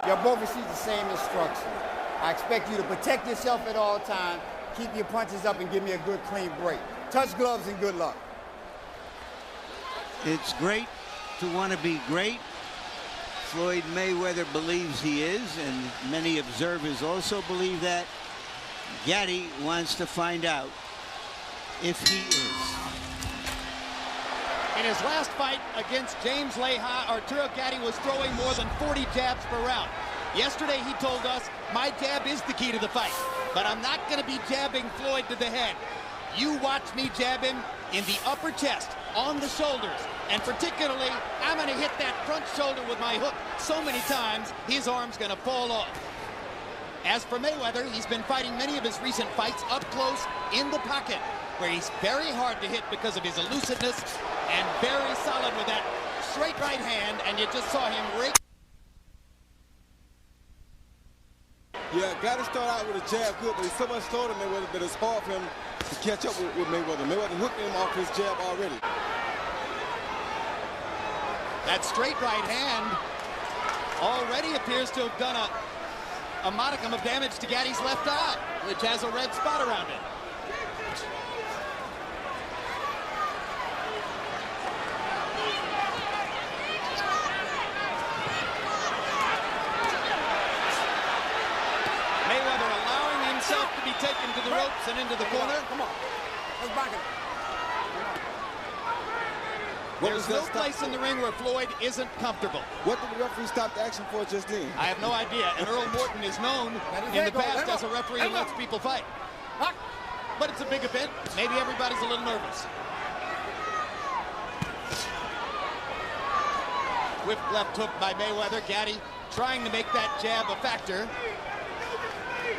Y'all both receive the same instruction. I expect you to protect yourself at all times, keep your punches up, and give me a good, clean break. Touch gloves and good luck. It's great to want to be great. Floyd Mayweather believes he is, and many observers also believe that. Gatti wants to find out if he is. In his last fight against James Leha, Arturo Gatti was throwing more than 40 jabs per round. Yesterday he told us, my jab is the key to the fight, but I'm not going to be jabbing Floyd to the head. You watch me jab him in the upper chest, on the shoulders, and particularly, I'm going to hit that front shoulder with my hook so many times, his arm's going to fall off. As for Mayweather, he's been fighting many of his recent fights up close in the pocket, where he's very hard to hit because of his elusiveness and very solid with that straight right hand, and you just saw him rake. Yeah, Gatti started out with a jab good, but he's so much slower than Mayweather that it's hard for him to catch up with Mayweather. Mayweather hooked him off his jab already. That straight right hand already appears to have done a modicum of damage to Gatti's left eye, which has a red spot around it. Mayweather allowing himself to be taken to the ropes and into the corner. Come on. Let's back it. There's no place in the ring where Floyd isn't comfortable. What did the referee stop the action for just then? I have no idea. And Earl Morton is known in the past as a referee who lets people fight. But it's a big event. Maybe everybody's a little nervous. Whip left hook by Mayweather. Gatti trying to make that jab a factor.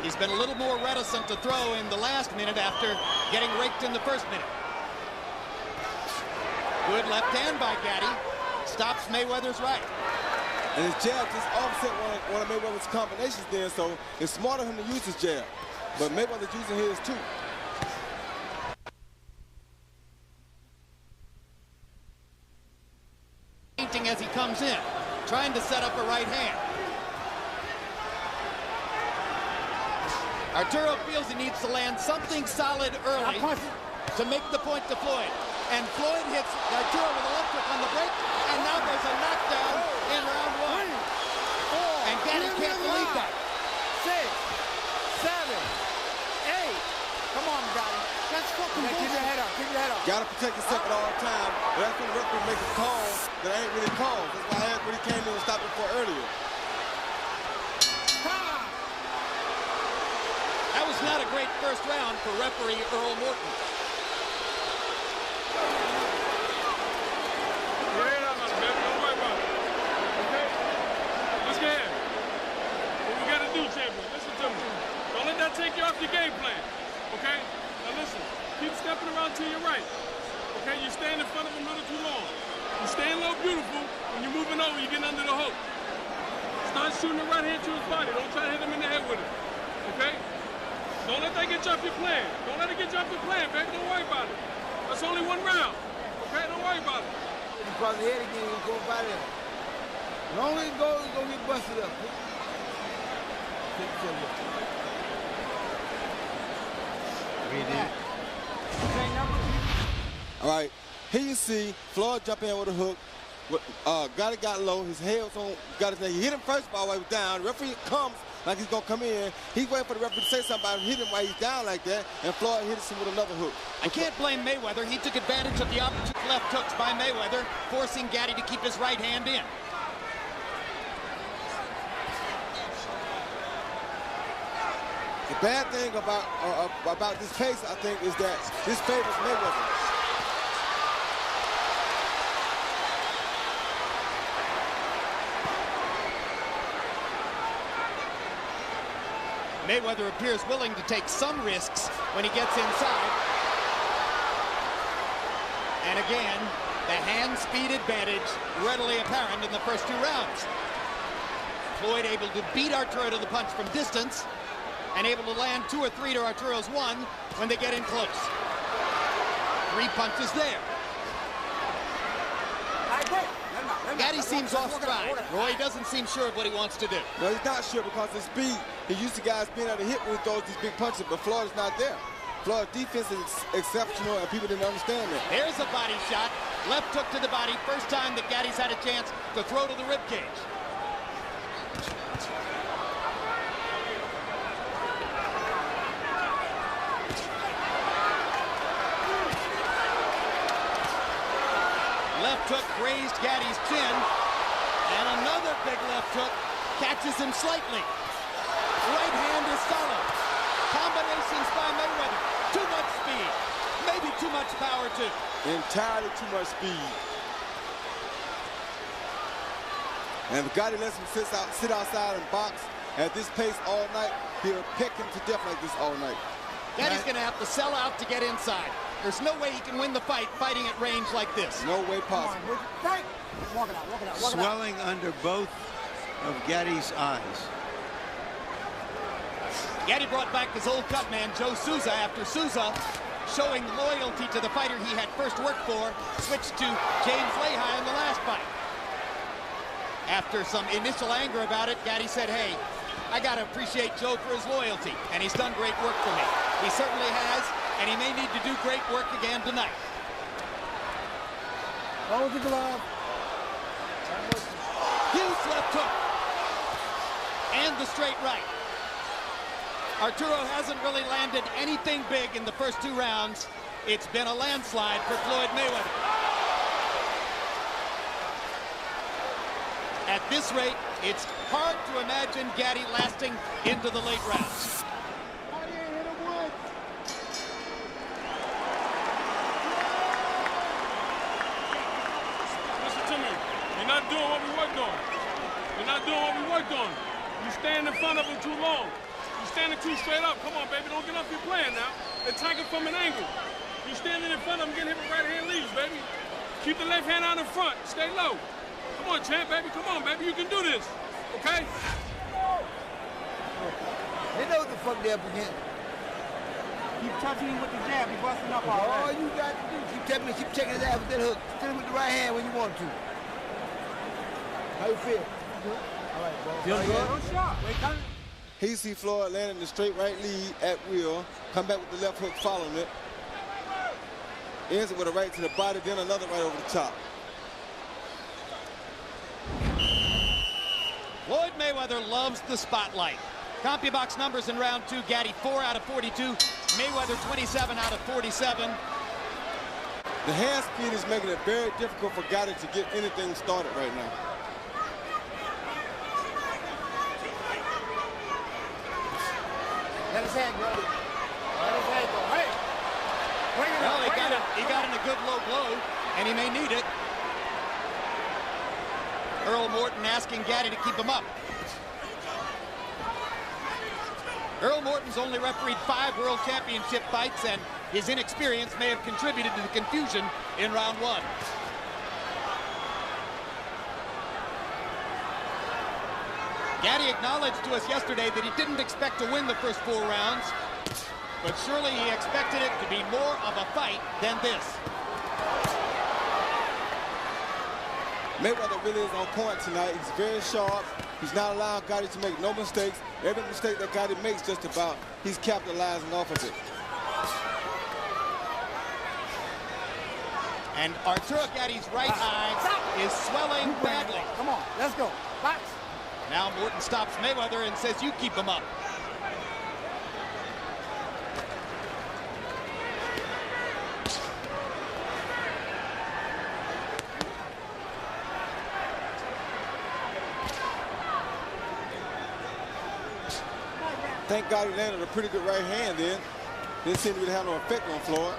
He's been a little more reticent to throw in the last minute after getting raked in the first minute. Good left hand by Gatti. Stops Mayweather's right. And his jab just offset one of Mayweather's combinations there, so it's smart of him to use his jab. But Mayweather's using his too. Painting as he comes in, trying to set up a right hand. Arturo feels he needs to land something solid early to make the point to Floyd. And Floyd hits Arturo with a left hook on the break, and now there's a knockdown in round one. And Gatti can't believe that. 6, 7, 8. Come on, Gatti. That's fucking bullshit. Keep your head up. Keep your head up. Gotta protect yourself at all times. But that's when the referee makes a call that ain't really called. That's why I had when he came in and stopped it for earlier. That was not a great first round for referee Earl Morton. Take you off your game plan, okay? Now listen, keep stepping around to your right, okay? You're staying in front of him a little too long. You're staying low beautiful. When you're moving over, you're getting under the hook. Start shooting the right hand to his body. Don't try to hit him in the head with it, okay? Don't let that get you off your plan. Don't let it get you off your plan, baby. Don't worry about it. That's only one round, okay? Don't worry about it. If you cross the head again, you'll go by there. As long as it goes, it's going to get busted up. All right, here you see Floyd jump in with a hook. Gatti got low. His head was on Gatti's neck. He hit him first while he was down. The referee comes like he's going to come in. He's waiting for the referee to say something about him, hit him while he's down like that, and Floyd hits him with another hook. I can't blame Mayweather. He took advantage of the opposite left hooks by Mayweather, forcing Gatti to keep his right hand in. The bad thing about this pace, I think, is that this favors Mayweather. Mayweather appears willing to take some risks when he gets inside. And again, the hand speed advantage readily apparent in the first two rounds. Floyd able to beat Arturo to the punch from distance and able to land 2 or 3 to Arturo's 1 when they get in close. 3 punches there. All right, break. Let him out. Gatti seems off stride. Roy doesn't seem sure of what he wants to do. No, he's not sure because his speed. He's used to guys being able to hit when he throws these big punches, but Floyd is not there. Floyd's defense is exceptional, and people didn't understand that. There's a body shot. Left hook to the body. First time that Gatti's had a chance to throw to the ribcage. Left hook grazed Gatti's chin, and another big left hook catches him slightly. Right hand is solid. Combinations by Mayweather. Too much speed. Maybe too much power, too. Entirely too much speed. And if Gatti lets him sit outside and box at this pace all night, he'll peck him to death like this all night. Gatti's going to have to sell out to get inside. There's no way he can win the fight fighting at range like this. No way possible. Walk it out. Swelling under both of Gatti's eyes. Gatti brought back his old cut man, Joe Souza, after Souza, showing loyalty to the fighter he had first worked for, switched to James Lehi in the last fight. After some initial anger about it, Gatti said, hey, I got to appreciate Joe for his loyalty, and he's done great work for me. He certainly has, and he may need to do great work again tonight. Hold the glove. Huge left hook. And the straight right. Arturo hasn't really landed anything big in the first 2 rounds. It's been a landslide for Floyd Mayweather. At this rate, it's hard to imagine Gatti lasting into the late rounds. Listen to me. You're not doing what we worked on. You're not doing what we worked on. You stand in front of him too long. You standing too straight up. Come on, baby. Don't get up your plan now. Attack it from an angle. You standing in front of him, getting hit with right hand leads, baby. Keep the left hand out in front. Stay low. Come on, champ, baby. Come on, baby. You can do this. Okay? They know what the fuck they're up against. Keep touching him with the jab. He's busting up all right. All you got to do is keep checking his ass with that hook. Hit him with the right hand when you want to. How you feel? All right, bro. Feel good? No shot. Here you see Floyd landing the straight right lead at will. Come back with the left hook following it. Ends it with a right to the body, then another right over the top. Floyd Mayweather loves the spotlight. CompuBox numbers in round 2, Gatti 4 out of 42, Mayweather 27 out of 47. The hand speed is making it very difficult for Gatti to get anything started right now. Let his hand go. Let his hand go. Hey! Bring it Well, up. he got in a good low blow, and he may need it. Earl Morton asking Gatti to keep him up. Earl Morton's only refereed 5 World Championship fights, and his inexperience may have contributed to the confusion in round 1. Gatti acknowledged to us yesterday that he didn't expect to win the first 4 rounds, but surely he expected it to be more of a fight than this. Mayweather really is on point tonight. He's very sharp. He's not allowing Gatti to make no mistakes. Every mistake that Gatti makes just about, he's capitalizing off of it. And Arturo Gatti's right eye is swelling badly. Come on, let's go. Box. Now Morton stops Mayweather and says, you keep him up. Thank God he landed a pretty good right hand then. Didn't seem to really have no effect on Floyd.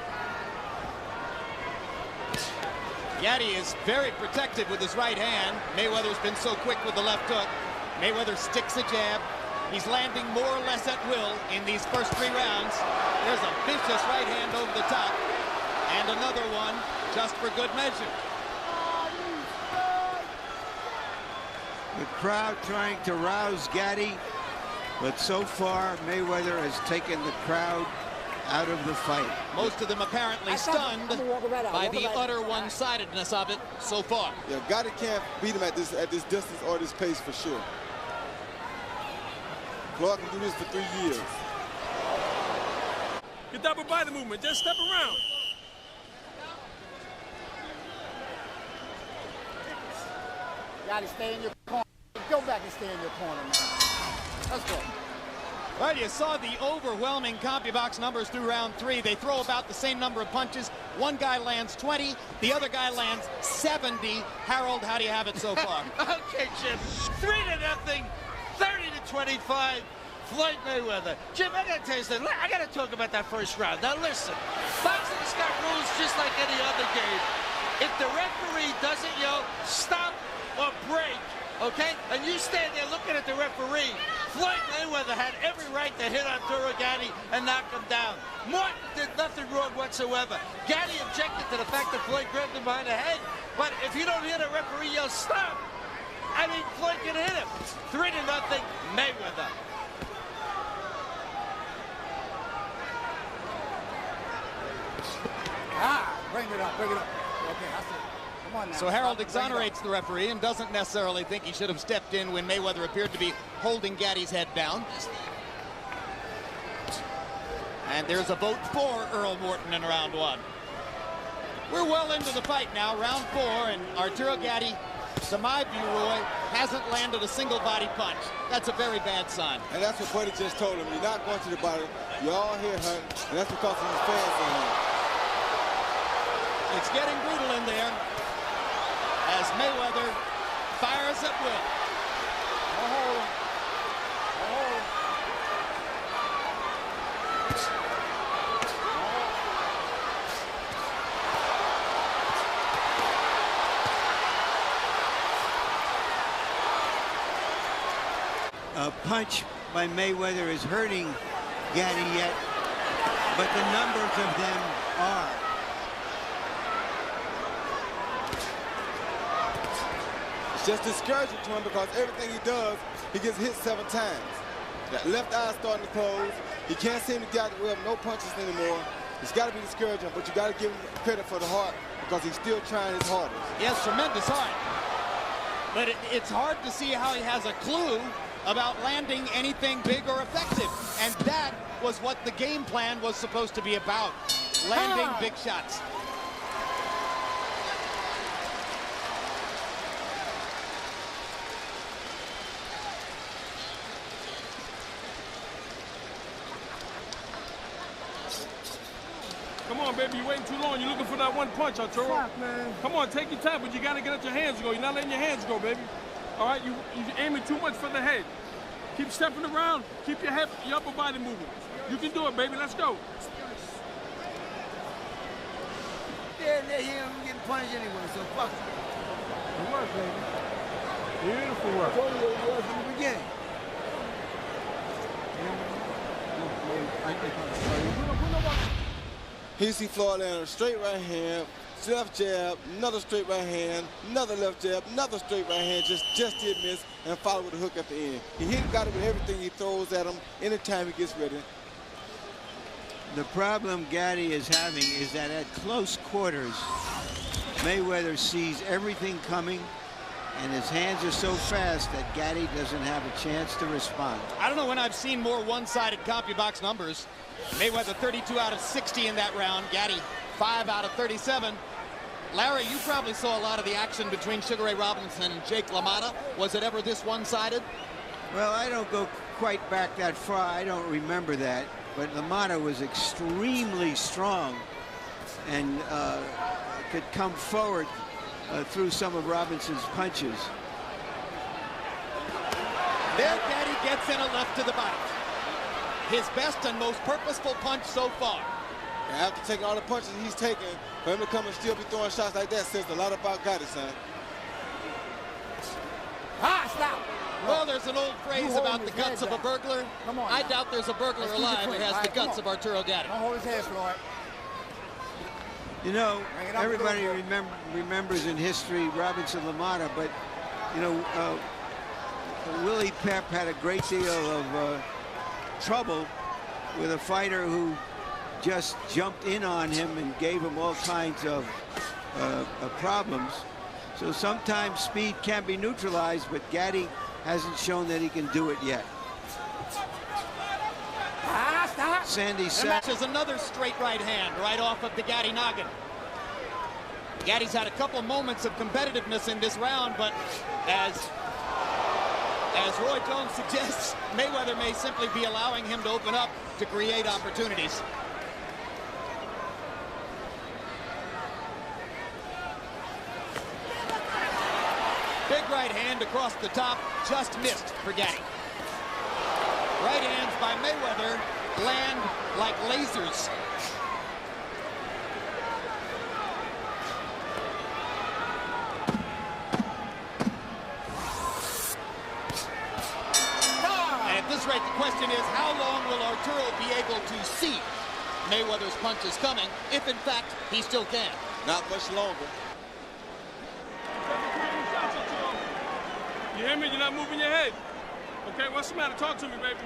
Gatti is very protective with his right hand. Mayweather's been so quick with the left hook. Mayweather sticks a jab. He's landing more or less at will in these first 3 rounds. There's a vicious right hand over the top. And another one just for good measure. The crowd trying to rouse Gatti, but so far Mayweather has taken the crowd out of the fight. Most of them apparently stunned by the utter one-sidedness of it so far. Yeah, Gatti can't beat him at this distance or this pace for sure. Floyd can do this for 3 years. Get that body movement. Just step around. Gotta stay in your corner. Go back and stay in your corner, man. Let's go. Well, you saw the overwhelming CompuBox numbers through round 3. They throw about the same number of punches. One guy lands 20, the other guy lands 70. Harold, how do you have it so far? Okay, Jim. 3-0, 30-25. Floyd Mayweather. Jim, I gotta tell you something. I gotta talk about that first round. Now listen, boxing's got rules just like any other game. If the referee doesn't yell stop or break, okay, and you stand there looking at the referee, Floyd Mayweather had every right to hit Arturo Gatti and knock him down. Martin did nothing wrong whatsoever. Gatti objected to the fact that Floyd grabbed him behind the head, but if you don't hear the referee yell stop, I mean, Floyd can hit him. 3-0 Mayweather. Bring it up, bring it up. Okay, I see. Come on now. So Harold exonerates the referee and doesn't necessarily think he should have stepped in when Mayweather appeared to be holding Gatti's head down. And there's a vote for Earl Morton in round 1. We're well into the fight now, round 4, and Arturo Gatti, to my view, Roy, hasn't landed a single body punch. That's a very bad sign. And that's what Buddy just told him. You're not going to the body. You're all here hunting, and that's because of his fans in here. It's getting brutal in there as Mayweather fires at will. A punch by Mayweather is hurting Gatti yet, but the numbers of them are. It's just discouraging to him because everything he does, he gets hit 7 times. That left eye starting to close. He can't seem to get out the way of no punches anymore. It's got to be discouraging, but you got to give him credit for the heart because he's still trying his hardest. Yes, tremendous heart. But it's hard to see how he has a clue about landing anything big or effective. And that was what the game plan was supposed to be about, landing big shots. Come on, baby, you're waiting too long. You're looking for that one punch, Arturo. Fuck, man. Come on, take your time, but you got to get out your hands go. You're not letting your hands go, baby. All right, you're aiming too much for the head. Keep stepping around. Keep your upper body moving. You can do it, baby. Let's go. Yeah, they're here. I'm getting punished anyway, so fuck it. Good work, baby. Beautiful work. I told you it was from the beginning. Here you see Floyd land a straight right hand, left jab, another straight right hand, another left jab, another straight right hand, just did miss, and followed with a hook at the end. He hit Gatti with everything he throws at him anytime he gets ready. The problem Gatti is having is that at close quarters, Mayweather sees everything coming, and his hands are so fast that Gatti doesn't have a chance to respond. I don't know when I've seen more one-sided CompuBox numbers. Mayweather 32 out of 60 in that round. Gatti 5 out of 37. Larry, you probably saw a lot of the action between Sugar Ray Robinson and Jake LaMotta. Was it ever this one-sided? Well, I don't go quite back that far. I don't remember that. But LaMotta was extremely strong and could come forward through some of Robinson's punches. There, Gatti gets in a left to the body. His best and most purposeful punch so far. And after taking all the punches he's taken, for him to come and still be throwing shots like that says a lot about Gatti, son. Stop. Well, there's an old phrase about the guts of a burglar. Come on I now. doubt there's a burglar Let's keep it alive who clean. has All the right, come guts on. of Arturo Gatti. Don't hold his head, Floyd. You know, Bring it up a everybody little bit. remembers in history Robinson LaMotta, but, you know, Willie Pep had a great deal of trouble with a fighter who just jumped in on him and gave him all kinds of problems. So sometimes speed can be neutralized, but Gatti hasn't shown that he can do it yet. Sandy matches another straight right hand right off of the Gatti noggin. Gatti's had a couple moments of competitiveness in this round, but as Roy Jones suggests, Mayweather may simply be allowing him to open up to create opportunities. Big right hand across the top, just missed for Gatti. Right hands by Mayweather land like lasers. And at this rate, the question is, how long will Arturo be able to see Mayweather's punches coming, if in fact he still can? Not much longer. You hear me? You're not moving your head. Okay, what's the matter? Talk to me, baby.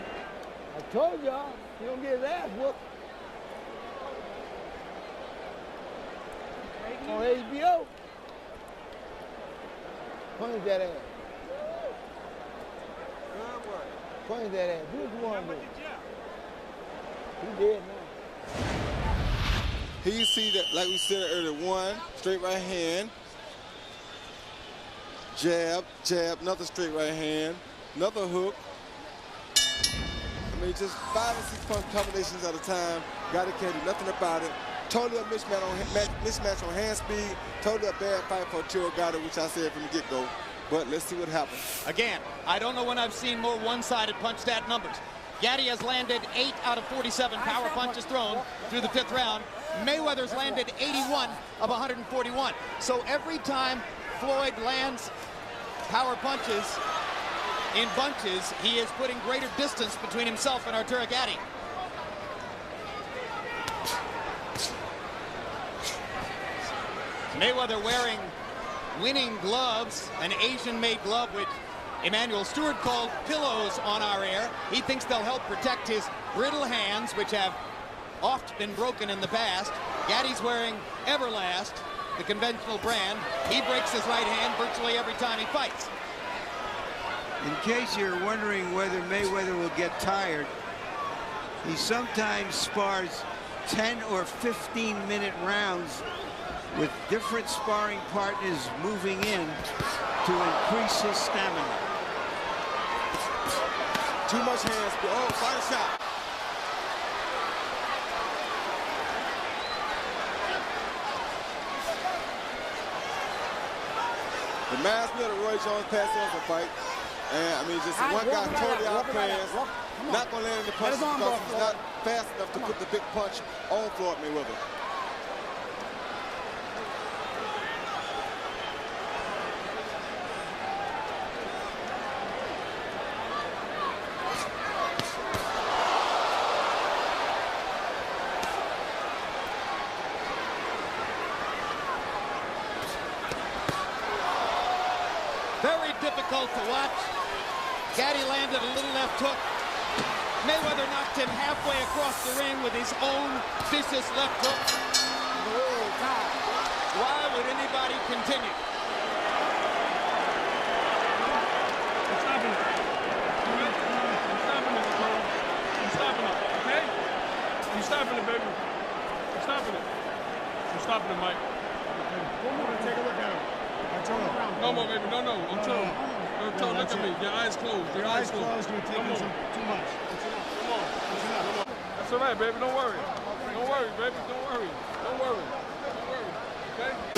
I told y'all, he don't get his ass whooped. On HBO. Punch that ass. Punch that ass. Do what you want to do. He dead now. Here you see that, like we said earlier, one straight right hand, jab, jab, another straight right hand, another hook. I mean, just 5 and 6 punch combinations at a time. Gatti can't do nothing about it. Totally a mismatch on hand speed. Totally a bad fight for Arturo Gatti, which I said from the get-go. But let's see what happens. Again, I don't know when I've seen more one-sided punch stat numbers. Gatti has landed 8 out of 47 power punches thrown through the 5th round. Mayweather's landed 81 of 141. So every time Floyd lands power punches in bunches, he is putting greater distance between himself and Arturo Gatti. Mayweather wearing winning gloves, an Asian-made glove which Emmanuel Stewart called pillows on our air. He thinks they'll help protect his brittle hands, which have oft been broken in the past. Gatti's wearing Everlast, the conventional brand. He breaks his right hand virtually every time he fights. In case you're wondering whether Mayweather will get tired, he sometimes spars 10 or 15-minute rounds with different sparring partners moving in to increase his stamina. Too much hand speed. Oh, fight a shot. Reminds me of the Roy Jones Pascal fight. And I mean, just one guy totally outplans. Not going to land in the punches because he's not fast enough to put the big punch on Floyd Mayweather. Very difficult to watch. Gatti landed a little left hook. Mayweather knocked him halfway across the ring with his own vicious left hook. Why would anybody continue? I'm stopping it. I'm stopping it, Arturo. I'm stopping it, okay? I'm stopping it, baby. I'm stopping it. I'm stopping it, Mike. One more to take a look at him. No more, baby. No, no. Arturo, look at me. Your eyes closed. Your eyes closed. You're taking too much. Come on. That's all right, baby. Don't worry. Don't worry, baby. Don't worry. Don't worry. Don't worry. Okay?